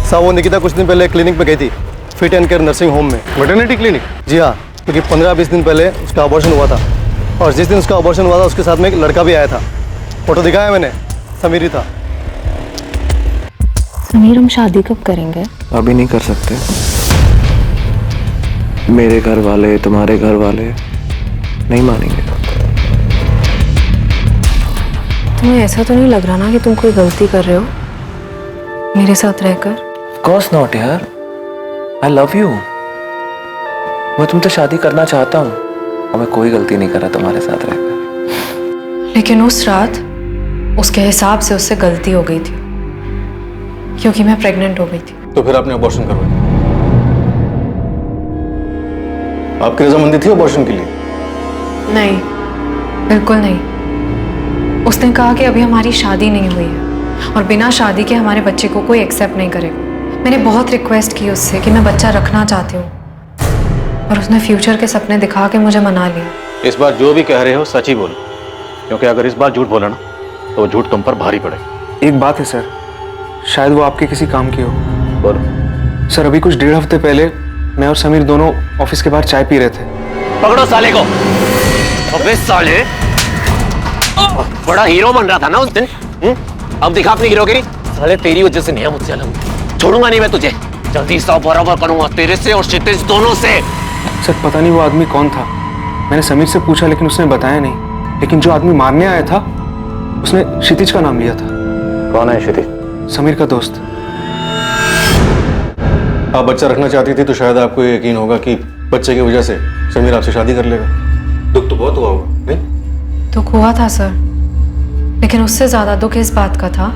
साहब वो निकिता कुछ दिन पहले क्लिनिक पे गई थी, fit and care nursing home में। Maternity clinic? जी हाँ, क्योंकि 15-20 दिन पहले उसका अबॉर्शन हुआ था और जिस दिन उसका अबॉर्शन हुआ था उसके साथ में एक लड़का भी आया था। फोटो दिखाया मैंने, समीर ही था। समीर हम शादी कब करेंगे? अभी नहीं कर सकते। मेरे घर वाले, तुम्हारे घर वाले नहीं मानेंगे। तुम्हें ऐसा तो नहीं लग रहा ना कि तुम कोई गलती कर रहे हो मेरे साथ रहकर? Of course not यार, I love you। मैं तुमसे शादी करना चाहता हूँ और मैं कोई गलती नहीं कर रहा तुम्हारे साथ रहकर। लेकिन उस रात उसके हिसाब से उससे गलती हो गई थी, क्योंकि मैं प्रेग्नेंट हो गई थी। तो फिर आपने अबॉर्शन करवाया? आपकी रजामंदी थी अबॉर्शन के लिए? नहीं, बिल्कुल नहीं। उसने कहा कि अभी हमारी शादी नहीं हुई है और बिना शादी के हमारे बच्चे को कोई एक्सेप्ट नहीं करेगा। मैंने बहुत रिक्वेस्ट की उससे कि मैं बच्चा रखना चाहती हूँ, और उसने फ्यूचर के सपने दिखा के मुझे मना लिया। इस बार जो भी कह रहे हो सच ही बोलो, क्योंकि अगर इस बार झूठ बोला ना तो वो झूठ तुम पर भारी पड़ेगा। एक बात है सर, शायद वो आपके किसी काम की हो। बोलो। सर अभी कुछ 1.5 हफ्ते पहले मैं और समीर दोनों ऑफिस के बाहर चाय पी रहे थे। पकड़ो साले को। अबे साले, बड़ा हीरो बन रहा था ना उस दिन। अब दिखा अपनी हीरोगिरी। साले तेरी वजह से नहीं, मुझसे अलग छोड़ूंगा नहीं मैं तुझे। जल्दी 100 बराबर करूंगा तेरे से और क्षितिज दोनों से। सर पता नहीं वो आदमी कौन था, मैंने समीर से पूछा लेकिन उसने बताया नहीं। लेकिन जो आदमी मारने आया था उसने क्षितिज का नाम लिया था। कौन है क्षितिज? समीर का दोस्त। आप बच्चा रखना चाहती थी तो शायद आपको ये यकीन होगा कि बच्चे की वजह से समीर आपसे शादी कर लेगा। दुख तो बहुत हुआ होगा, नहीं? दुख हुआ था सर, लेकिन उससे ज्यादा दुख इस बात का था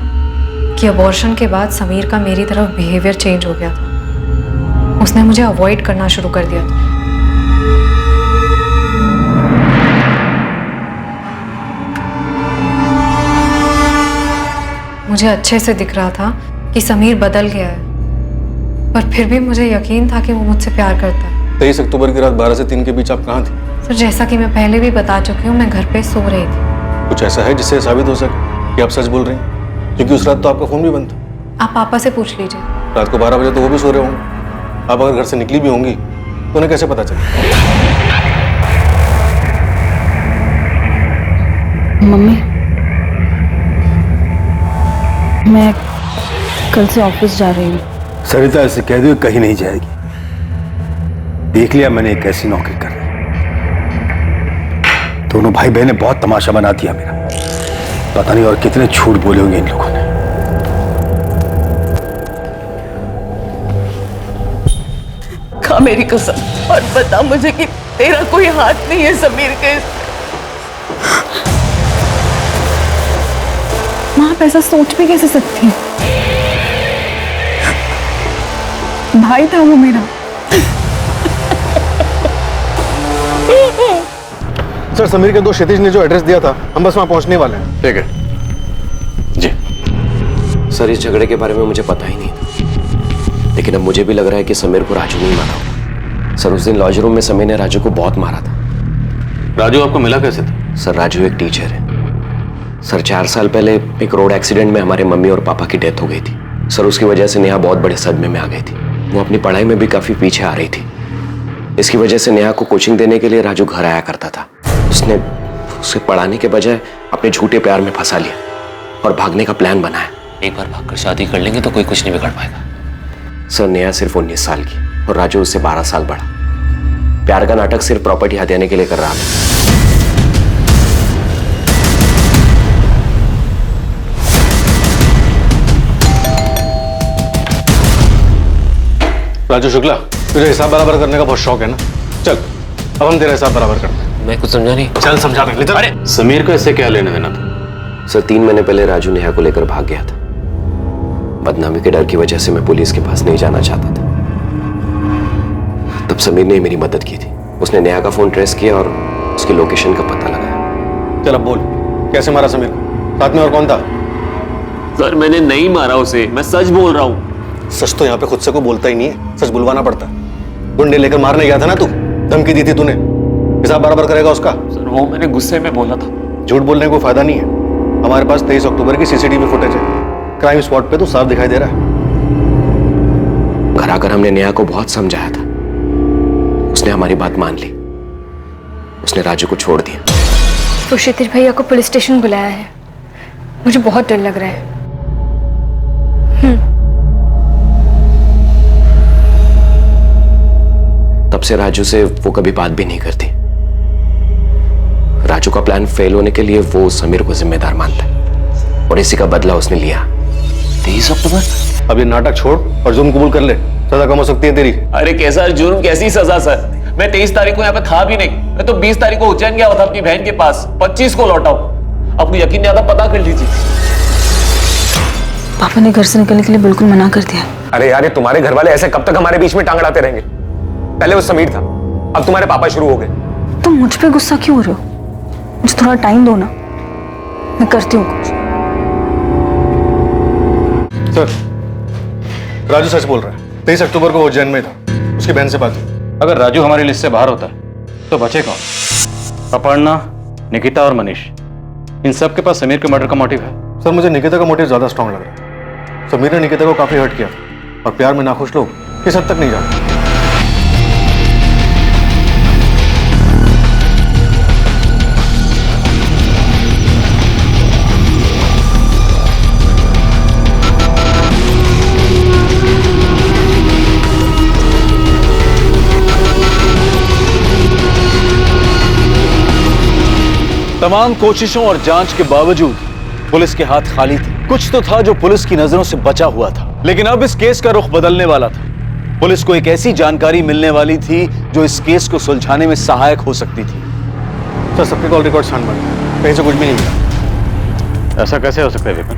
कि अबॉर्शन के बाद समीर का मेरी तरफ बिहेवियर चेंज हो गया था। उसने मुझे अवॉइड करना शुरू कर दिया था। मुझे अच्छे से दिख रहा था कि समीर बदल गया है, पर फिर भी मुझे यकीन था कि वो मुझसे प्यार करता है। 23 अक्टूबर की रात 12 से 3 के बीच आप कहाँ थी? सर जैसा कि मैं पहले भी बता चुकी हूँ, मैं घर पे सो रही थी। कुछ ऐसा है जिससे साबित हो सके कि आप सच बोल रही हैं? क्योंकि उस रात तो आपका फोन भी बंद था। आप पापा से पूछ लीजिए। रात को 12 बजे तो वो भी सो रहे होंगे। आप अगर घर से निकली भी होंगी तो उन्हें कैसे पता चला? मम्मी, मैं कल से ऑफिस जा रही हूँ। सरिता ऐसे कह दो कहीं नहीं जाएगी। देख लिया मैंने एक ऐसी नौकरी कर रही। दोनों भाई बहनें बहुत तमाशा बना दिया मेरा। पता नहीं और कितने झूठ बोले होंगे इन लोगों ने। खा मेरी कसम और बता मुझे कि तेरा कोई हाथ नहीं है समीर के। माँ आप ऐसा सोच भी कैसे सकती हैं? भाई था वो मेरा। सर समीर के दोस्त क्षितिज ने जो एड्रेस दिया था, हम बस वहां पहुंचने वाले हैं। ठीक है जी। सर इस झगड़े के बारे में मुझे पता ही नहीं था, लेकिन अब मुझे भी लग रहा है कि समीर को राजू नहीं मारा। सर उस दिन लॉज रूम में समीर ने राजू को बहुत मारा था। राजू आपको मिला कैसे था? सर राजू एक टीचर है। सर 4 साल पहले एक रोड एक्सीडेंट में हमारे मम्मी और पापा की डेथ हो गई थी। सर उसकी वजह से नेहा बहुत बड़े सदमे में आ गई थी। वो अपनी पढ़ाई में भी काफी पीछे आ रही थी। इसकी वजह से नेहा को कोचिंग देने के लिए राजू घर आया करता था। उसने उसे पढ़ाने के बजाय अपने झूठे प्यार में फंसा लिया और भागने का प्लान बनाया। एक बार भागकर शादी कर लेंगे तो कोई कुछ नहीं बिगाड़ पाएगा। सर नेहा सिर्फ 19 साल की और राजू उससे 12 साल बड़ा। प्यार का नाटक सिर्फ प्रॉपर्टी हथियाने के लिए कर रहा था। राजू शुक्ला, तुझे हिसाब बराबर करने का बहुत शौक है ना? चल अब हम तेरा हिसाब बराबर करते हैं। मैं कुछ समझा नहीं। चल समझा रहे। अरे समीर को इससे क्या लेने देना था? सर 3 महीने पहले राजू नेहा को लेकर भाग गया था। बदनामी के डर की वजह से मैं पुलिस के पास नहीं जाना चाहता था। तब समीर ने मेरी मदद की थी। उसने नेहा का फोन ट्रेस किया और उसकी लोकेशन का पता लगाया। चल अब बोल, कैसे मारा समीर को? साथ में और कौन था? सर मैंने नहीं मारा उसे, मैं सच बोल रहा हूँ। सच तो यहाँ पे खुद से को बोलता ही नहीं है, सच बुलवाना पड़ता है। गुंडे लेकर मारने गया था ना तू, धमकी दी थी तूने। हिसाब बराबर करेगा उसका? सर वो मैंने गुस्से में बोला था। झूठ बोलने को फायदा नहीं है। हमारे पास 23 अक्टूबर की सीसीटीवी फुटेज है। क्राइम स्पॉट पे तो साफ दिखाई दे रहा है। घर आकर हमने नेहा को बहुत समझाया था, उसने हमारी बात मान ली, उसने राजू को छोड़ दिया। तो क्षितिज भैया को पुलिस स्टेशन बुलाया है, मुझे बहुत डर लग रहा है। तब से राजू से वो कभी बात भी नहीं करती। राजू का प्लान फेल होने के लिए वो समीर को जिम्मेदार मानता है और इसी का बदला उसने लिया। 23 अक्टूबर? अब ये नाटक छोड़ और जुर्म कबूल कर ले, सजा कम हो सकती है तेरी। अरे कैसा जुर्म, कैसी सजा सर? मैं 23 तारीख को यहाँ पे था भी नहीं, मैं तो 20 तारीख को उज्जैन गया था अपनी बहन के पास, 25 को लौटा हूँ। आपको यकीन नहीं आता, पता कर लीजिए। पापा ने घर से निकलने के लिए बिल्कुल मना कर दिया। अरे यार, ये तुम्हारे घर वाले ऐसे कब तक हमारे बीच में टांग अड़ाते रहेंगे? पहले वो समीर था, अब तुम्हारे पापा शुरू हो गए। तुम मुझ पे गुस्सा क्यों हो रहे हो? मुझे थोड़ा टाइम दो ना, मैं करती हूँ कुछ। सर, राजू सच बोल रहा है। 23 अक्टूबर को वो उज्जैन में था, उसकी बहन से बात हुई। अगर राजू हमारी लिस्ट से बाहर होता है तो बचे कौन? अपर्णा, निकिता और मनीष, इन सब के पास समीर के मर्डर का मोटिव है। सर, मुझे निकिता का मोटिव ज्यादा स्ट्रांग लग रहा है। समीर ने निकिता को काफी हर्ट किया और प्यार में नाखुश लोग किस हद तक नहीं जाते। तमाम कोशिशों और जांच के बावजूद पुलिस के हाथ खाली थे। कुछ तो था जो पुलिस की नजरों से बचा हुआ था, लेकिन अब इस केस का रुख बदलने वाला था। पुलिस को एक ऐसी जानकारी मिलने वाली थी जो इस केस को सुलझाने में सहायक हो सकती थी। सर, सबके कॉल रिकॉर्ड छान मारे, कहीं से कुछ भी नहीं मिला। ऐसा कैसे हो सकता है विपिन?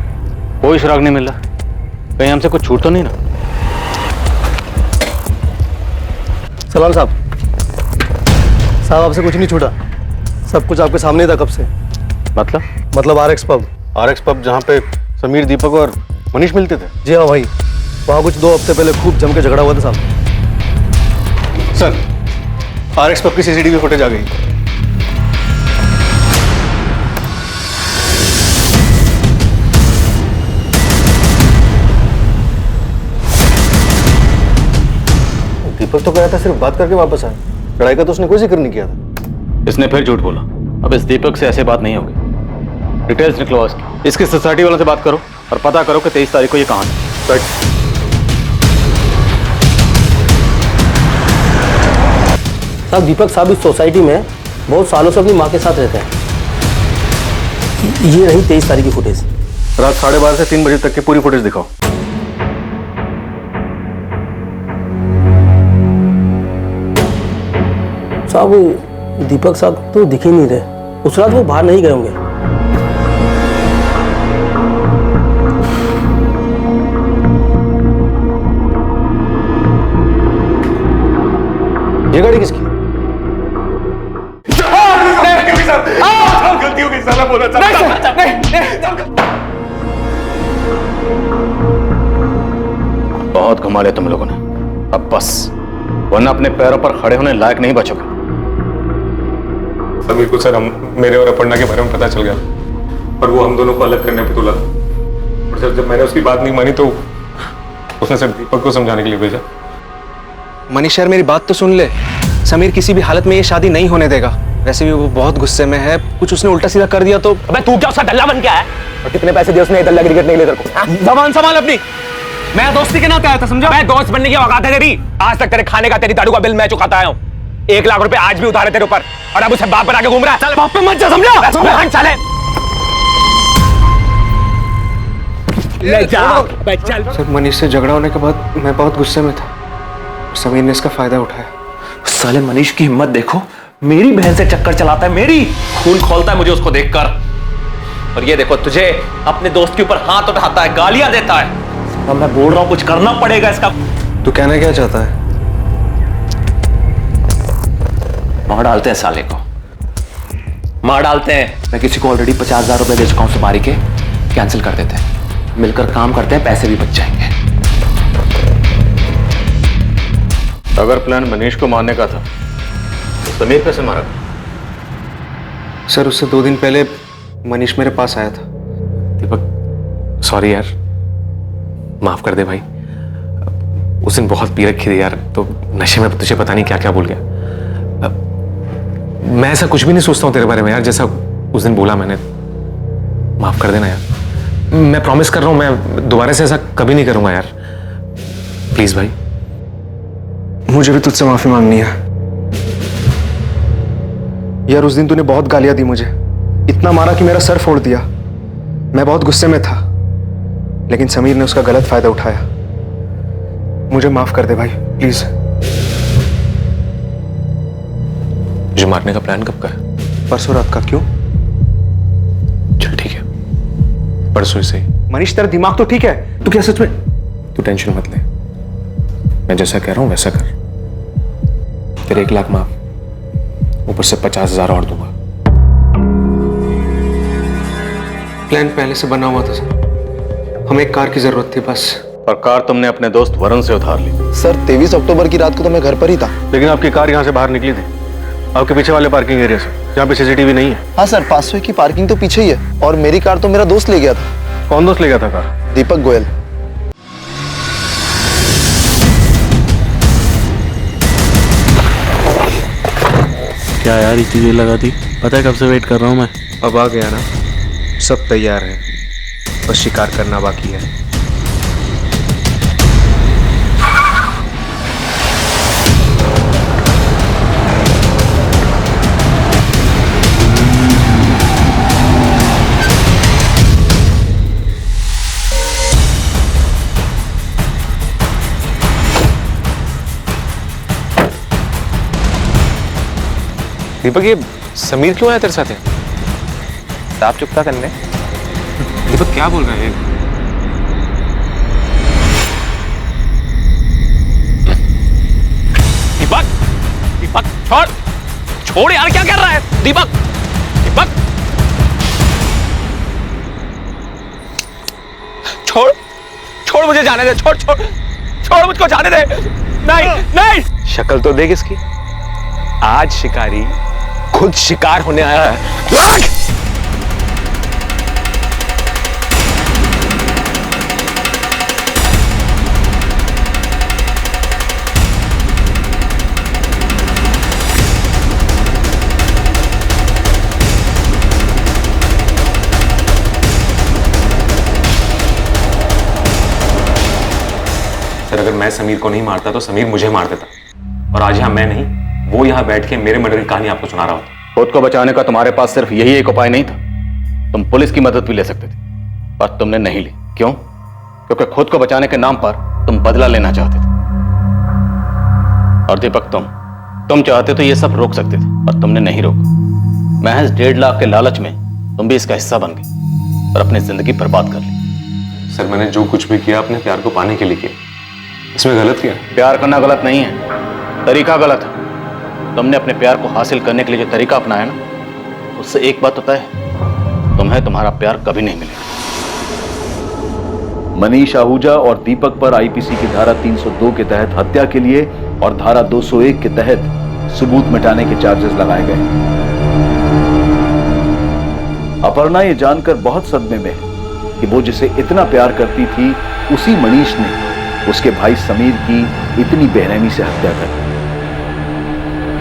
कोई सुराग नहीं मिल रहा, कहीं हमसे कुछ छूट तो नहीं ना? सलाम साहब, आपसे कुछ नहीं छूटा, सब कुछ आपके सामने था कब से। मतलब RX पब जहाँ पे समीर, दीपक और मनीष मिलते थे। जी हाँ भाई, वहाँ कुछ 2 हफ्ते पहले खूब जम के झगड़ा हुआ था साहब। सर, RX पब की सीसीटीवी फुटेज आ गई। दीपक तो कह रहा था सिर्फ बात करके वापस आए, लड़ाई का तो उसने कोई जिक्र नहीं किया था। इसने फिर झूठ बोला। अब इस दीपक से ऐसे बात नहीं होगी। डिटेल्स निकलवाओ इसकी सोसाइटी वालों से बात करो और पता करो कि 23 तारीख को ये कहाँ है। साहब, दीपक साहब इस सोसाइटी में बहुत सालों से अपनी माँ के साथ रहते हैं। ये रही 23 तारीख की फुटेज। रात 12:30 से 3 बजे तक की पूरी फुटेज दिखाओ। साहब, दीपक साहब तो दिख ही नहीं रहे। उस रात वो बाहर नहीं गए होंगे। ये गाड़ी किसकी? गलती हो गई, साला बोला बहुत घुमा लिया तुम लोगों ने, अब बस, वरना अपने पैरों पर खड़े होने लायक नहीं बचोगे। समीर को सर मेरे और अपर्णा के बारे में पता चल गया और वो हम दोनों को अलग करने पे तुला। और सर, जब मैंने उसकी बात नहीं मानी तो उसने सर दीपक को समझाने के लिए भेजा। मनीष यार, मेरी बात तो सुन ले। समीर किसी भी हालत में ये शादी नहीं होने देगा। वैसे भी वो बहुत गुस्से में है, कुछ उसने उल्टा सीधा कर दिया तो। अबे तू क्या उसका दल्ला बन के आया? और कितने पैसे दिए उसने दल्ला क्रिकेट नहीं ले तेरे को? जबान संभाल अपनी। मैं दोस्ती के नाते आया था, समझा? मैं दोस्त बनने की औकात है तेरी? आज तक तेरे खाने का, तेरी दारू का बिल मैं चुकाता आया हूँ। 1 लाख रुपए आज भी उतारे तेरे ऊपर और अब उसे बाप बना के घूम रहा है। चल बाप पे मत जा, समझा? हट साले, ले जा चल। सर, मनीष से झगड़ा होने के बाद मैं बहुत गुस्से में था, समीर ने इसका फायदा उठाया। साले मनीष की हिम्मत देखो, मेरी बहन से चक्कर चलाता है, मेरी खून खोलता है मुझे उसको देखकर। और ये देखो, तुझे अपने दोस्त के ऊपर हाथ उठाता है, गालियां देता है। अब मैं बोल रहा हूं कुछ करना पड़ेगा इसका। तू कहना क्या चाहता है? मार डालते हैं साले को, मार डालते हैं। मैं किसी को ऑलरेडी 50,000 रुपए दे चुका हूं सुपारी के, कैंसिल कर देते हैं, मिलकर काम करते हैं, पैसे भी बच जाएंगे। अगर प्लान मनीष को मारने का था तो समीर कैसे मारा? सर, उससे 2 दिन पहले मनीष मेरे पास आया था। दीपक सॉरी यार, माफ कर दे भाई। उस दिन बहुत पी रखी थी यार, तो नशे में तुझे पता नहीं क्या क्या बोल गया। मैं ऐसा कुछ भी नहीं सोचता हूँ तेरे बारे में यार, जैसा उस दिन बोला मैंने। माफ कर देना यार, मैं प्रॉमिस कर रहा हूँ मैं दोबारा से ऐसा कभी नहीं करूंगा यार, प्लीज भाई। मुझे भी तुझसे माफी मांगनी है यार। उस दिन तूने बहुत गालियां दी मुझे, इतना मारा कि मेरा सर फोड़ दिया। मैं बहुत गुस्से में था, लेकिन समीर ने उसका गलत फायदा उठाया। मुझे माफ कर दे भाई प्लीज। मुझे मारने का प्लान कब का है? परसों रात का। क्यों? चल ठीक है, परसों से ही। मनीष तेरा दिमाग तो ठीक है? तू क्या सच में? तू टेंशन मत ले, मैं जैसा कह रहा हूं वैसा कर। तेरे 1 लाख माफ, ऊपर से 50,000 और दूंगा। प्लान पहले से बना हुआ था सर, हमें एक कार की जरूरत थी बस। और कार तुमने अपने दोस्त वरुण से उधार ली। सर 23 अक्टूबर की रात को तो मैं घर पर ही था। लेकिन आपकी कार यहाँ से बाहर निकली थी, आपके पीछे वाले पार्किंग एरिया से, जहाँ पे सीसीटीवी नहीं है। हाँ सर, पासवे की पार्किंग तो पीछे ही है, और मेरी कार तो मेरा दोस्त ले गया था। कौन दोस्त ले गया था कार? दीपक गोयल। क्या यार इतनी देर लगा दी? पता है कब से वेट कर रहा हूँ मैं। अब आ गया ना, सब तैयार है, बस शिकार करना बाकी है। दीपक ये समीर क्यों आया तेरे साथ? आप चुपता करने। दीपक क्या बोल रहे हैं? दीपक, दीपक छोड़, छोड़ यार, क्या कर रहा है? दीपक, दीपक छोड़, छोड़ मुझे जाने दे, छोड़ छोड़ छोड़ मुझको जाने दे। नहीं नहीं, शक्ल तो देख इसकी। आज शिकारी खुद शिकार होने आया है। लाग! सर अगर मैं समीर को नहीं मारता तो समीर मुझे मार देता, और आज यहां मैं नहीं, वो यहां बैठ के मेरे मर्डर की कहानी आपको सुना रहा होता। खुद को बचाने का तुम्हारे पास सिर्फ यही एक उपाय नहीं था, तुम पुलिस की मदद भी ले सकते थे, पर तुमने नहीं ली। क्यों? क्योंकि खुद को बचाने के नाम पर तुम बदला लेना चाहते थे। और दीपक तुम चाहते तो ये सब रोक सकते थे, पर तुमने नहीं रोका। महज 1.5 लाख के लालच में तुम भी इसका हिस्सा बन गए और अपनी जिंदगी बर्बाद कर ली। सर मैंने जो कुछ भी किया अपने प्यार को पाने के लिए किया, इसमें गलत किया? प्यार करना गलत नहीं है, तरीका गलत है। तुमने अपने प्यार को हासिल करने के लिए जो तरीका अपनाया ना, उससे एक बात होता है, तुम्हें तुम्हारा प्यार कभी नहीं मिलेगा। मनीष आहूजा और दीपक पर आईपीसी की धारा 302 के तहत हत्या के लिए और धारा 201 के तहत सबूत मिटाने के चार्जेस लगाए गए। अपर्णा ये जानकर बहुत सदमे में है कि वो जिसे इतना प्यार करती थी, उसी मनीष ने उसके भाई समीर की इतनी बेरहमी से हत्या कर दी।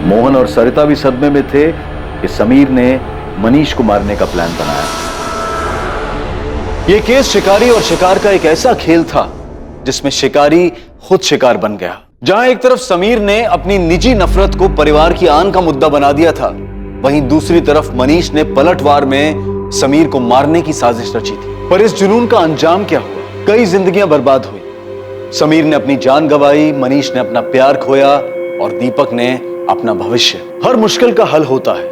मोहन और सरिता भी सदमे में थे कि समीर ने मनीष को मारने का प्लान बनाया। यह केस शिकारी और शिकार का एक ऐसा खेल था जिसमें शिकारी खुद शिकार बन गया। जहां एक तरफ समीर ने अपनी निजी नफरत को परिवार की आन का मुद्दा बना दिया था, वहीं दूसरी तरफ मनीष ने पलटवार में समीर को मारने की साजिश रची थी। पर इस जुनून का अंजाम क्या हुआ? कई जिंदगियां बर्बाद हुई। समीर ने अपनी जान गंवाई, मनीष ने अपना प्यार खोया और दीपक ने अपना भविष्य। हर मुश्किल का हल होता है,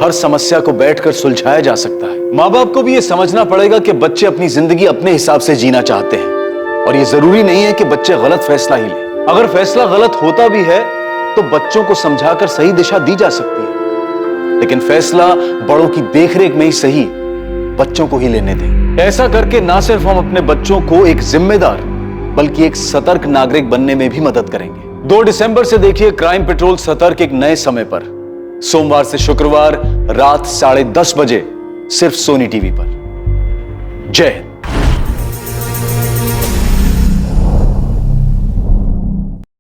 हर समस्या को बैठकर सुलझाया जा सकता है। माँ बाप को भी यह समझना पड़ेगा कि बच्चे अपनी जिंदगी अपने हिसाब से जीना चाहते हैं, और यह जरूरी नहीं है कि बच्चे गलत फैसला ही लें। अगर फैसला गलत होता भी है तो बच्चों को समझाकर सही दिशा दी जा सकती है, लेकिन फैसला बड़ों की देखरेख में ही सही बच्चों को ही लेने दें। ऐसा करके ना सिर्फ हम अपने बच्चों को एक जिम्मेदार बल्कि एक सतर्क नागरिक बनने में भी मदद करेंगे। 2 दिसंबर से देखिए क्राइम पेट्रोल सतर्क एक नए समय पर, सोमवार से शुक्रवार रात 10:30 बजे सिर्फ सोनी टीवी पर। जय हिंद।